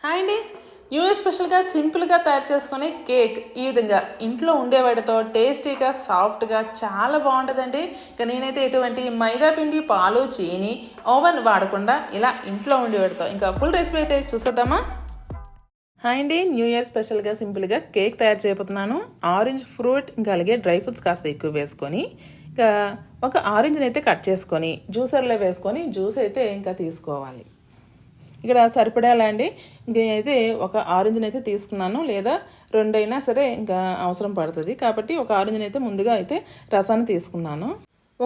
Hi అండి. New year స్పెషల్గా సింపుల్గా తయారు చేసుకునే కేక్ ఈ విధంగా ఇంట్లో ఉండేవాడితో టేస్టీగా సాఫ్ట్గా చాలా బాగుంటుందండి. ఇక నేనైతే ఎటువంటి మైదా పిండి పాలు చీని ఓవెన్ వాడకుండా ఇలా ఇంట్లో ఉండేవాడితో ఇంకా ఫుల్ రెసిపీ అయితే చూసేద్దామా. హాయ్ అండి. న్యూ ఇయర్ స్పెషల్గా సింపుల్గా కేక్ తయారు చేయబోతున్నాను. ఆరెంజ్ ఫ్రూట్ ఇంకా అలాగే డ్రై ఫ్రూట్స్ కాస్త ఎక్కువ వేసుకొని ఇంకా ఒక ఆరెంజ్ని అయితే కట్ చేసుకొని జ్యూసర్లో వేసుకొని జ్యూస్ అయితే ఇంకా తీసుకోవాలి. ఇక్కడ సరిపడేలా అండి. ఇంకైతే ఒక ఆరెంజ్ని అయితే తీసుకున్నాను, లేదా రెండైనా సరే ఇంకా అవసరం పడుతుంది కాబట్టి ఒక ఆరెంజ్ని అయితే ముందుగా అయితే రసాన్ని తీసుకున్నాను.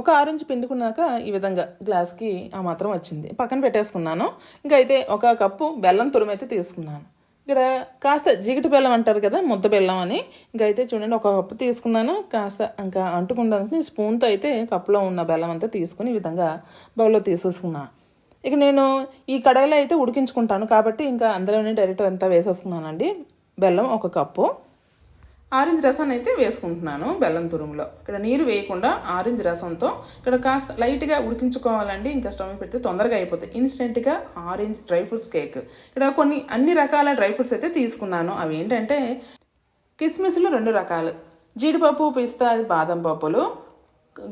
ఒక ఆరెంజ్ పిండుకున్నాక ఈ విధంగా గ్లాస్కి ఆ మాత్రం వచ్చింది, పక్కన పెట్టేసుకున్నాను. ఇంకా అయితే ఒక కప్పు బెల్లం తురుము అయితే తీసుకున్నాను. ఇక్కడ కాస్త జిగిటి బెల్లం అంటారు కదా, ముద్ద బెల్లం అని. ఇంకా అయితే చూడండి ఒక కప్పు తీసుకున్నాను. కాస్త ఇంకా అంటుకుండానికి స్పూన్తో అయితే కప్పులో ఉన్న బెల్లం అంతా తీసుకుని ఈ విధంగా బౌల్లో తీసేసుకున్నాను. ఇక నేను ఈ కడాయిలో అయితే ఉడికించుకుంటాను కాబట్టి ఇంకా అందులోనే డైరెక్ట్ అంతా వేసేసుకున్నానండి. బెల్లం ఒక కప్పు, ఆరెంజ్ రసాన్ని అయితే వేసుకుంటున్నాను బెల్లం తురుములో. ఇక్కడ నీరు వేయకుండా ఆరెంజ్ రసంతో ఇక్కడ కాస్త లైట్గా ఉడికించుకోవాలండి. ఇంకా స్టవ్ పెడితే తొందరగా అయిపోతుంది. ఇన్స్టెంట్గా ఆరెంజ్ డ్రై ఫ్రూట్స్ కేక్. ఇక్కడ అన్ని రకాల డ్రై ఫ్రూట్స్ అయితే తీసుకున్నాను. అవి ఏంటంటే కిస్మిస్లు 2 రకాలు, జీడిపప్పు పిస్తా బాదం పప్పులు,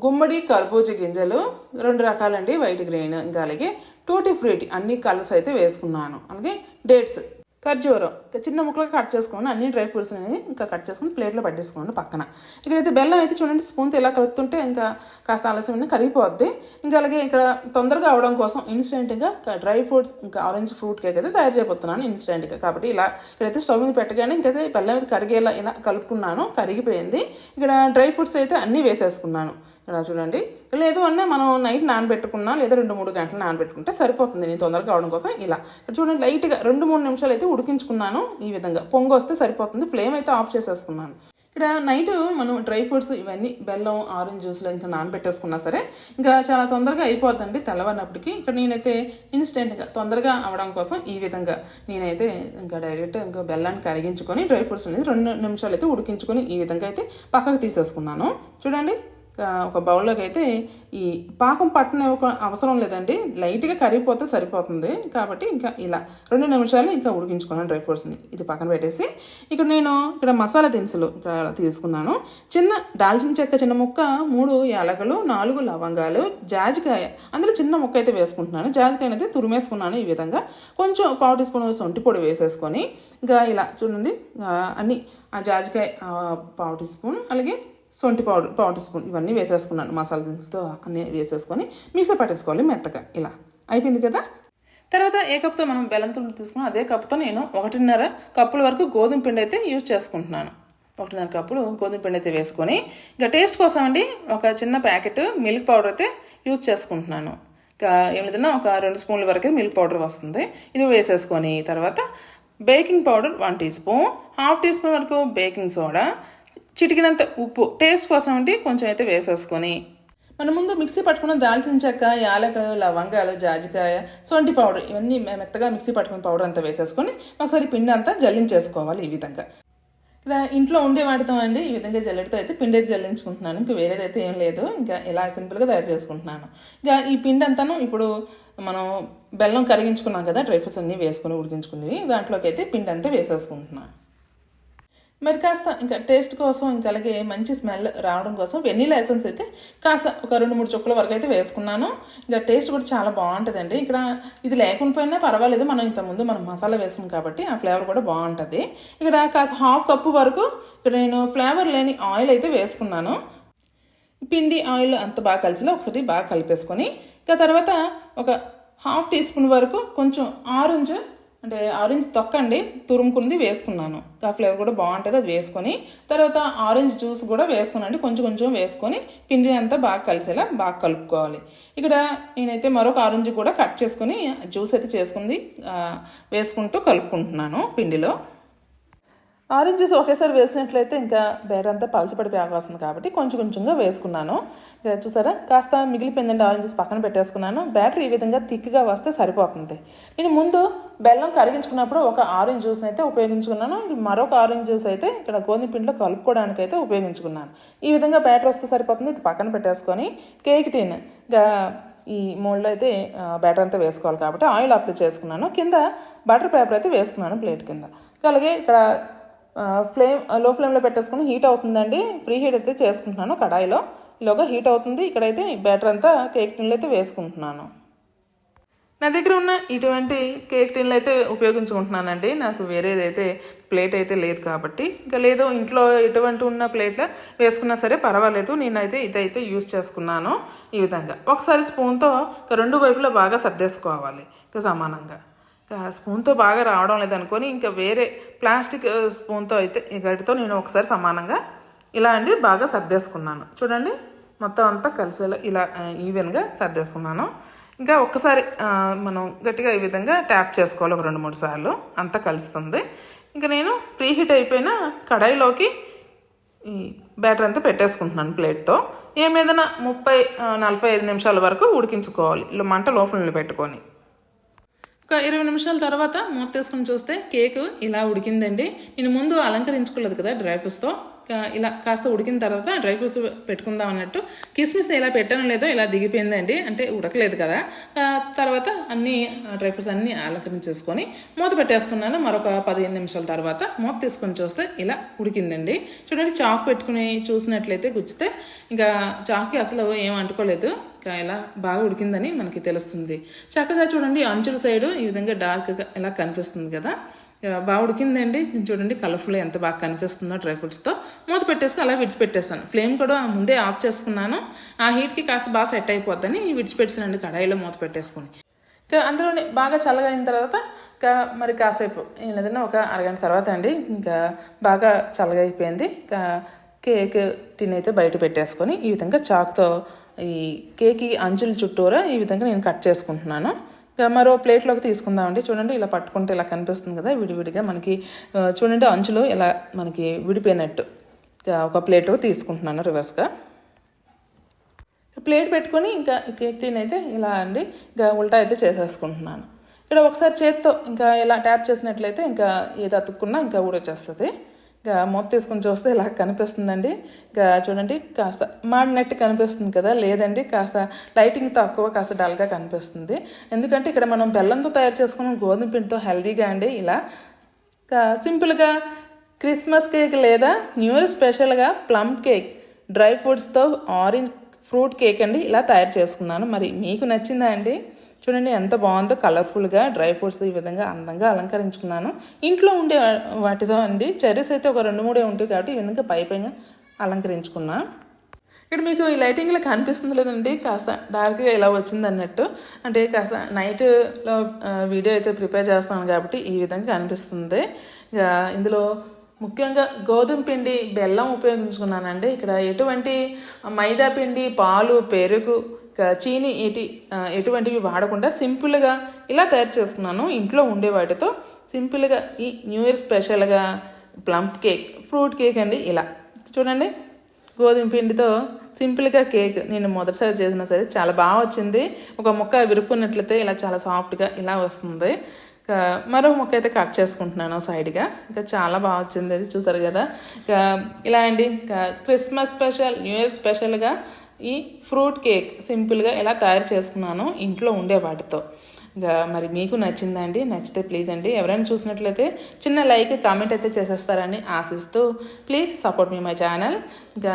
గుమ్మడి కర్బూజా గింజలు 2 రకాలండి, వైట్ గ్రెయిన్, ఇంకా అలాగే టూటీ ఫ్రూటీ అన్ని కలర్స్ అయితే వేసుకున్నాను. అలాగే డేట్స్, ఖర్జూరం చిన్న ముక్కలుగా కట్ చేసుకోండి. అన్ని డ్రై ఫ్రూట్స్ అనేది ఇంకా కట్ చేసుకుని ప్లేట్లో పట్టేసుకోండి పక్కన. ఇక్కడైతే బెల్లం అయితే చూడండి స్పూన్తో ఇలా కలుపుతుంటే ఇంకా కాస్త ఆలస్యం కరిగిపోద్ది. ఇంకా అలాగే ఇక్కడ తొందరగా అవడం కోసం ఇన్స్టెంట్గా డ్రై ఫ్రూట్స్ ఇంకా ఆరెంజ్ ఫ్రూట్ కేక్ అయితే తయారు చేయబోతున్నాను ఇన్స్టెంట్గా. కాబట్టి ఇలా ఇక్కడైతే స్టవ్ మీద పెట్టగానే ఇంకైతే బెల్లం అయితే కరిగేలా ఇలా కలుపుకున్నాను. కరిగిపోయింది. ఇక్కడ డ్రై ఫ్రూట్స్ అయితే అన్నీ వేసేసుకున్నాను. ఇలా చూడండి. లేదు అన్న మనం నైట్ నానబెట్టుకున్నా లేదా 2-3 గంటలు నానబెట్టుకుంటే సరిపోతుంది. నేను తొందరగా అవడం కోసం ఇలా చూడండి లైట్గా 2-3 నిమిషాలు అయితే ఉడికించుకున్నాను. ఈ విధంగా పొంగు వస్తే సరిపోతుంది. ఫ్లేమ్ అయితే ఆఫ్ చేసేసుకున్నాను. ఇక్కడ నైట్ మనం డ్రై ఫ్రూట్స్ ఇవన్నీ బెల్లం ఆరెంజ్ జ్యూస్లో ఇంకా నానబెట్టేసుకున్నా సరే ఇంకా చాలా తొందరగా అయిపోద్దండి తెల్లవారినప్పటికీ. ఇక్కడ నేనైతే ఇన్స్టెంట్గా తొందరగా అవడం కోసం ఈ విధంగా నేనైతే ఇంకా డైరెక్ట్ ఇంకా బెల్లాన్ని కరిగించుకొని డ్రై ఫ్రూట్స్ అనేది 2 నిమిషాలు అయితే ఉడికించుకొని ఈ విధంగా అయితే పక్కకు తీసేసుకున్నాను. చూడండి ఒక బౌల్లోకి అయితే ఈ పాకం పట్టనే అవసరం లేదండి, లైట్గా కరిగిపోతే సరిపోతుంది. కాబట్టి ఇంకా ఇలా 2 నిమిషాలు ఇంకా ఉడికించుకున్నాను డ్రై ఫ్రూట్స్ని. ఇది పక్కన పెట్టేసి ఇక్కడ మసాలా దినుసులు తీసుకున్నాను. చిన్న దాల్చిన చెక్క చిన్న ముక్క, 3 యాలకులు, 4 లవంగాలు, జాజికాయ అందులో చిన్న ముక్క అయితే వేసుకుంటున్నాను. జాజికాయని అయితే తురిమేసుకున్నాను. ఈ విధంగా కొంచెం 1/4 టీ స్పూన్ సొంటి పొడి వేసేసుకొని ఇంకా ఇలా చూడండి అన్నీ ఆ జాజికాయ 1/4 టీ స్పూన్ అలాగే సొంటి పౌడర్ 1/4 టీ స్పూన్ ఇవన్నీ వేసేసుకున్నాను. మసాలా దినుసులతో అన్నీ వేసేసుకొని మిక్సీ పట్టేసుకోవాలి మెత్తగా. ఇలా అయిపోయింది కదా. తర్వాత ఏ కప్తో మనం బెల్లం తురుము తీసుకున్నాం అదే కప్తో నేను 1.5 కప్పుల వరకు గోధుమ పిండి అయితే యూజ్ చేసుకుంటున్నాను. 1.5 కప్పులు గోధుమ పిండి అయితే వేసుకొని ఇంకా టేస్ట్ కోసం అండి ఒక చిన్న ప్యాకెట్ మిల్క్ పౌడర్ అయితే యూజ్ చేసుకుంటున్నాను. ఇంకా ఏమిటన్నా ఒక 2 స్పూన్ల వరకు మిల్క్ పౌడర్ వస్తుంది. ఇది వేసేసుకొని తర్వాత baking powder 1 teaspoon, 1/2 teaspoon వరకు బేకింగ్ సోడా, చిటికినంత ఉప్పు టేస్ట్ కోసం అంటే కొంచెం అయితే వేసేసుకొని మనం ముందు మిక్సీ పట్టుకున్న దాల్చిన చెక్క, యాలకులు, లవంగాలు, జాజికాయ, సొంటి పౌడర్ ఇవన్నీ మెత్తగా మిక్సీ పట్టుకున్న పౌడర్ అంతా వేసేసుకొని ఒకసారి పిండి అంతా జల్లించేసుకోవాలి. ఈ విధంగా ఇక్కడ ఇంట్లో ఉండే వాటితో అండి ఈ విధంగా జల్లెడతో అయితే పిండి అయితే జల్లించుకుంటున్నాను. ఇంకా వేరేదైతే ఏం లేదు. ఇంకా ఇలా సింపుల్గా తయారు చేసుకుంటున్నాను. ఇంకా ఈ పిండి అంతాను ఇప్పుడు మనం బెల్లం కరిగించుకున్నాం కదా, డ్రై ఫ్రూట్స్ అన్నీ వేసుకొని ఉడికించుకునేవి దాంట్లోకి అయితే పిండి అంతా వేసేసుకుంటున్నాను. మరి కాస్త ఇంకా టేస్ట్ కోసం ఇంకా అలాగే మంచి స్మెల్ రావడం కోసం వెనీలా ఎసెన్స్ అయితే కాస్త ఒక 2-3 చుక్కల వరకు అయితే వేసుకున్నాను. ఇంకా టేస్ట్ కూడా చాలా బాగుంటుందండి. ఇక్కడ ఇది లేకపోయినా పర్వాలేదు, మనం మసాలా వేసాం కాబట్టి ఆ ఫ్లేవర్ కూడా బాగుంటుంది. ఇక్కడ కాస్త 1/2 కప్పు వరకు ఇక్కడ నేను ఫ్లేవర్ లేని ఆయిల్ అయితే వేసుకున్నాను. పిండి ఆయిల్ అంత బాగా కలిసిలో ఒకసారి బాగా కలిపేసుకొని ఇంకా తర్వాత ఒక 1/2 టీ స్పూన్ వరకు కొంచెం ఆరెంజ్ తొక్కండి తురుముకుంది వేసుకున్నాను. ఆ ఫ్లేవర్ కూడా బాగుంటుంది. అది వేసుకొని తర్వాత ఆరెంజ్ జ్యూస్ కూడా వేసుకున్నాండి. కొంచెం వేసుకొని పిండిని అంతా బాగా కలిసేలా బాగా కలుపుకోవాలి. ఇక్కడ నేనైతే మరొక ఆరెంజ్ కూడా కట్ చేసుకొని జ్యూస్ అయితే చేసుకుంది వేసుకుంటూ కలుపుకుంటున్నాను పిండిలో. ఆరెంజ్ జ్యూస్ ఒకేసారి వేసినట్లయితే ఇంకా బ్యాటర్ అంతా పలచపడిపోయే అవకాశం కాబట్టి కొంచెంగా వేసుకున్నాను. చూసారా కాస్త మిగిలిపోయిందండి ఆరెంజ్ జ్యూస్ పక్కన పెట్టేసుకున్నాను. బ్యాటర్ ఈ విధంగా థిక్గా వస్తే సరిపోతుంది. నేను ముందు బెల్లం కరిగించుకున్నప్పుడు ఒక ఆరెంజ్ జ్యూస్ని అయితే ఉపయోగించుకున్నాను. మరొక ఆరెంజ్ జ్యూస్ అయితే ఇక్కడ గోధుమ పిండిలో కలుపుకోవడానికి అయితే ఉపయోగించుకున్నాను. ఈ విధంగా బ్యాటర్ వస్తే సరిపోతుంది. ఇది పక్కన పెట్టేసుకొని కేక్ టిన్ ఈ మోల్డ్లో అయితే బ్యాటర్ అంతా వేసుకోవాలి కాబట్టి ఆయిల్ అప్లై చేసుకున్నాను. కింద బటర్ పేపర్ అయితే వేసుకున్నాను ప్లేట్ కింద. అలాగే ఇక్కడ లో ఫ్లేమ్లో పెట్టేసుకుని హీట్ అవుతుందండి. ప్రీ హీట్ అయితే చేసుకుంటున్నాను కడాయిలో. ఇలాగా హీట్ అవుతుంది. ఇక్కడైతే బ్యాటర్ అంతా కేక్ టిన్లు అయితే వేసుకుంటున్నాను. నా దగ్గర ఉన్న ఇటువంటి కేక్ టిన్లు అయితే ఉపయోగించుకుంటున్నానండి. నాకు వేరేదైతే ప్లేట్ అయితే లేదు కాబట్టి. ఇంకా లేదు ఇంట్లో ఎటువంటి ఉన్న ప్లేట్లో వేసుకున్నా సరే పర్వాలేదు. నేనైతే ఇదైతే యూజ్ చేసుకున్నాను. ఈ విధంగా ఒకసారి స్పూన్తో రెండు వైపులా బాగా సర్దేసుకోవాలి ఇంకా సమానంగా. స్పూన్తో బాగా రావడం లేదనుకొని ఇంకా వేరే ప్లాస్టిక్ స్పూన్తో అయితే గడితో నేను ఒకసారి సమానంగా ఇలా అండి బాగా సర్దేసుకున్నాను. చూడండి మొత్తం అంతా కలిసేలా ఇలా ఈవెన్గా సర్దేసుకున్నాను. ఇంకా ఒక్కసారి మనం గట్టిగా ఈ విధంగా ట్యాప్ చేసుకోవాలి ఒక 2-3 సార్లు, అంతా కలుస్తుంది. ఇంకా నేను ప్రీ హీట్ అయిపోయిన కడాయిలోకి ఈ బ్యాటర్ అంతా పెట్టేసుకుంటున్నాను ప్లేట్తో. ఏమేదైనా 30-45 నిమిషాల వరకు ఉడికించుకోవాలి మంట లో ఫ్లేమ్లో పెట్టుకొని. ఒక 20 నిమిషాల తర్వాత మూత తీసుకుని చూస్తే కేక్ ఇలా ఉడికిందండి. నేను ముందు అలంకరించుకోలేదు కదా డ్రై ఫ్రూట్స్తో. ఇలా కాస్త ఉడికిన తర్వాత డ్రై ఫ్రూట్స్ పెట్టుకుందాం అన్నట్టు కిస్మిస్ని ఎలా పెట్టానో లేదో ఇలా దిగిపోయిందండి, అంటే ఉడకలేదు కదా. తర్వాత అన్ని డ్రై ఫ్రూట్స్ అన్నీ అలంకరించేసుకొని మూత పెట్టేసుకున్నాను. మరొక 15 నిమిషాల తర్వాత మూత తీసుకొని చూస్తే ఇలా ఉడికిందండి. చూడండి చాకు పెట్టుకుని చూసినట్లయితే గుచ్చితే ఇంకా చాకుకి అసలు ఏం అంటుకోలేదు. ఇలా బాగా ఉడికిందని మనకి తెలుస్తుంది. చక్కగా చూడండి అంచుల సైడు ఈ విధంగా డార్క్గా ఇలా కనిపిస్తుంది కదా, బాగా ఉడికిందండి. చూడండి కలర్ఫుల్ ఎంత బాగా కనిపిస్తుందో డ్రై ఫ్రూట్స్తో. మూత పెట్టేసి అలా విడిచిపెట్టేస్తాను. ఫ్లేమ్ కూడా ముందే ఆఫ్ చేసుకున్నాను. ఆ హీట్కి కాస్త బాగా సెట్ అయిపోద్దని విడిచిపెట్టేసానండి కడాయిలో మూత పెట్టేసుకుని. ఇంకా అందులోనే బాగా చల్లగా అయిన తర్వాత ఇంకా మరి కాసేపు ఏదైనా ఒక అరగంట తర్వాత అండి ఇంకా బాగా చల్లగా అయిపోయింది. ఇంకా కేక్ టిన్ అయితే బయట పెట్టేసుకొని ఈ విధంగా చాకుతో ఈ కేక్ అంచుల చుట్టూరా ఈ విధంగా నేను కట్ చేసుకుంటున్నాను. మరో ప్లేట్లోకి తీసుకుందామండి. చూడండి ఇలా పట్టుకుంటే ఇలా కనిపిస్తుంది కదా విడివిడిగా మనకి. చూడండి అంచులు ఇలా మనకి విడిపోయినట్టు. ఒక ప్లేట్లోకి తీసుకుంటున్నాను రివర్స్గా. ప్లేట్ పెట్టుకొని ఇంకా కేక్ టిన్ అయితే ఇలా అండి ఇంకా ఉల్టా అయితే చేసేసుకుంటున్నాను. ఇక్కడ ఒకసారి చేత్తో ఇంకా ఇలా ట్యాప్ చేసినట్లయితే ఇంకా ఏది అతుక్కున్నా ఇంకా ఊడొచ్చేస్తుంది. ఇంకా మూత తీసుకొని చూస్తే ఇలా కనిపిస్తుందండి. ఇంకా చూడండి కాస్త మాడినట్టు కనిపిస్తుంది కదా, లేదండి కాస్త లైటింగ్ తక్కువ కాస్త డల్గా కనిపిస్తుంది. ఎందుకంటే ఇక్కడ మనం బెల్లంతో తయారు చేసుకున్న గోధుమ పిండితో హెల్దీగా అండి ఇలా సింపుల్గా క్రిస్మస్ కేక్ లేదా న్యూ ఇయర్ స్పెషల్గా ప్లమ్ కేక్, డ్రై ఫ్రూట్స్తో ఆరెంజ్ ఫ్రూట్ కేక్ అండి ఇలా తయారు చేసుకున్నాను. మరి మీకు నచ్చిందా అండి? చూడండి ఎంత బాగుందో కలర్ఫుల్గా డ్రై ఫ్రూట్స్ ఈ విధంగా అందంగా అలంకరించుకున్నాను. ఇంట్లో ఉండే వాటితో అండి. చెర్రీస్ అయితే ఒక 2-3 ఉంటాయి కాబట్టి ఈ విధంగా పైన అలంకరించుకున్నా. ఇక్కడ మీకు ఈ లైటింగ్లో కనిపిస్తుంది లేదండి కాస్త డార్క్గా ఇలా వచ్చింది అన్నట్టు. అంటే కాస్త నైట్లో వీడియో అయితే ప్రిపేర్ చేస్తున్నాను కాబట్టి ఈ విధంగా కనిపిస్తుంది. ఇక ఇందులో ముఖ్యంగా గోధుమ పిండి, బెల్లం ఉపయోగించుకున్నానండి. ఇక్కడ ఎటువంటి మైదా పిండి, పాలు, పెరుగు, చీని ఎటువంటివి వాడకుండా సింపుల్గా ఇలా తయారు చేసుకున్నాను. ఇంట్లో ఉండే వాటితో సింపుల్గా ఈ న్యూ ఇయర్ స్పెషల్గా ప్లమ్ కేక్, ఫ్రూట్ కేక్ అండి ఇలా. చూడండి గోధుమ పిండితో సింపుల్గా కేక్ నేను మొదటిసారి చేసినా సరే చాలా బాగా వచ్చింది. ఒక ముక్క విరుపుకున్నట్లయితే ఇలా చాలా సాఫ్ట్గా ఇలా వస్తుంది. మరొక ముక్క అయితే కట్ చేసుకుంటున్నాను సైడ్గా. ఇంకా చాలా బాగా వచ్చింది అది చూసారు కదా. ఇలా అండి క్రిస్మస్ స్పెషల్, న్యూ ఇయర్ స్పెషల్గా ఈ ఫ్రూట్ కేక్ సింపుల్గా ఇలా తయారు చేసుకున్నాను ఇంట్లో ఉండే వాటితో. ఇంకా మరి మీకు నచ్చిందా అండి? నచ్చితే ప్లీజ్ అండి ఎవరైనా చూసినట్లయితే చిన్న లైక్, కామెంట్ అయితే చేసేస్తారని ఆశిస్తూ please support me my channel. ఇంకా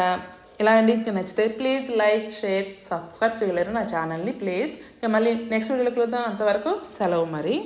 ఇలా అండి ఇంకా నచ్చితే ప్లీజ్ లైక్, షేర్, సబ్స్క్రైబ్ చేయలేరు నా ఛానల్ని ప్లీజ్. ఇంకా మళ్ళీ నెక్స్ట్ వీడియోలో కలుద్దాం. అంతవరకు సెలవు మరి.